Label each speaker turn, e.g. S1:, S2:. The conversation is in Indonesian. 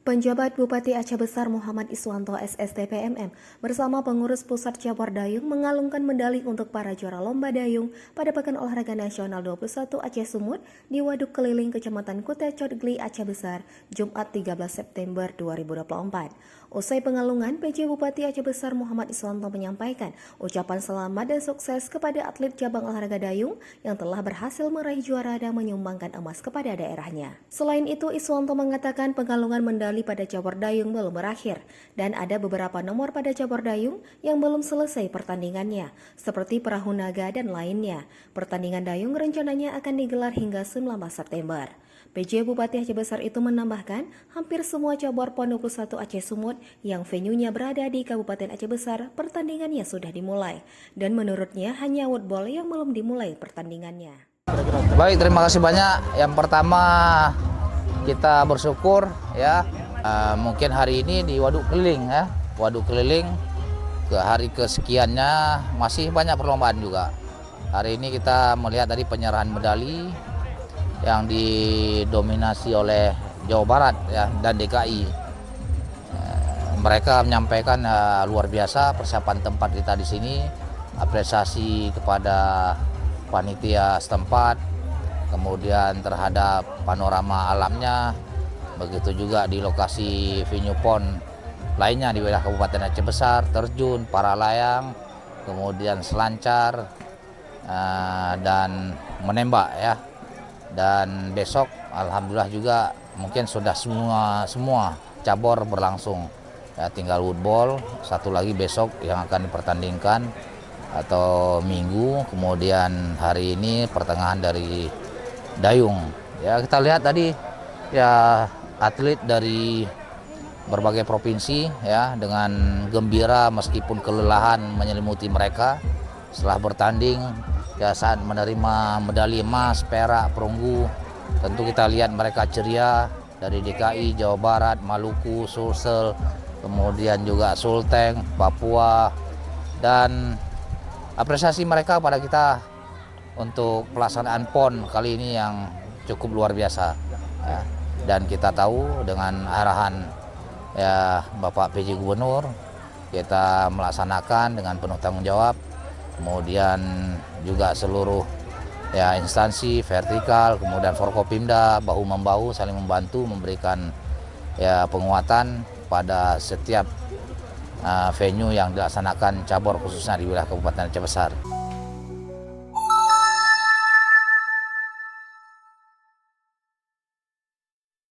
S1: Penjabat Bupati Aceh Besar Muhammad Iswanto SST PMM bersama pengurus pusat cabur dayung mengalungkan medali untuk para juara lomba dayung pada Pekan Olahraga Nasional 21 Aceh Sumut di Waduk Keliling Kecamatan Kutai Codgli Aceh Besar, Jumat 13 September 2024. Usai pengalungan, PJ Bupati Aceh Besar Muhammad Iswanto menyampaikan ucapan selamat dan sukses kepada atlet cabang olahraga dayung yang telah berhasil meraih juara dan menyumbangkan emas kepada daerahnya. Selain itu, Iswanto mengatakan pengalungan medali pada cabur dayung belum berakhir dan ada beberapa nomor pada cabur dayung yang belum selesai pertandingannya, seperti perahu naga dan lainnya. Pertandingan dayung rencananya akan digelar hingga 19 September. PJ Bupati Aceh Besar itu menambahkan hampir semua cabur PON 21 Aceh Sumut yang venue-nya berada di Kabupaten Aceh Besar pertandingannya sudah dimulai dan menurutnya hanya woodball yang belum dimulai pertandingannya.
S2: Baik, terima kasih banyak. Yang pertama kita bersyukur ya, mungkin hari ini di Waduk Keliling ya, Waduk Keliling ke hari kesekiannya masih banyak perlombaan juga. Hari ini kita melihat dari penyerahan medali yang didominasi oleh Jawa Barat ya dan DKI. Mereka menyampaikan luar biasa persiapan tempat kita di sini, apresiasi kepada panitia setempat, kemudian terhadap panorama alamnya, begitu juga di lokasi venue PON lainnya di wilayah Kabupaten Aceh Besar, terjun, para layang, kemudian selancar dan menembak ya. Dan besok alhamdulillah juga mungkin sudah semua cabur berlangsung. Ya, tinggal woodball, satu lagi besok yang akan dipertandingkan atau minggu, kemudian hari ini pertengahan dari dayung. Ya, kita lihat tadi ya atlet dari berbagai provinsi ya dengan gembira meskipun kelelahan menyelimuti mereka setelah bertanding. Ya, saat menerima medali emas, perak, perunggu, tentu kita lihat mereka ceria dari DKI, Jawa Barat, Maluku, Sulsel, kemudian juga Sulteng, Papua, dan apresiasi mereka pada kita untuk pelaksanaan PON kali ini yang cukup luar biasa. Ya. Dan kita tahu dengan arahan ya Bapak PJ Gubernur, kita melaksanakan dengan penuh tanggung jawab. Kemudian juga seluruh ya instansi vertikal, kemudian Forkopimda bahu-membahu saling membantu memberikan ya penguatan pada setiap venue yang dilaksanakan cabur khususnya di wilayah Kabupaten Aceh Besar.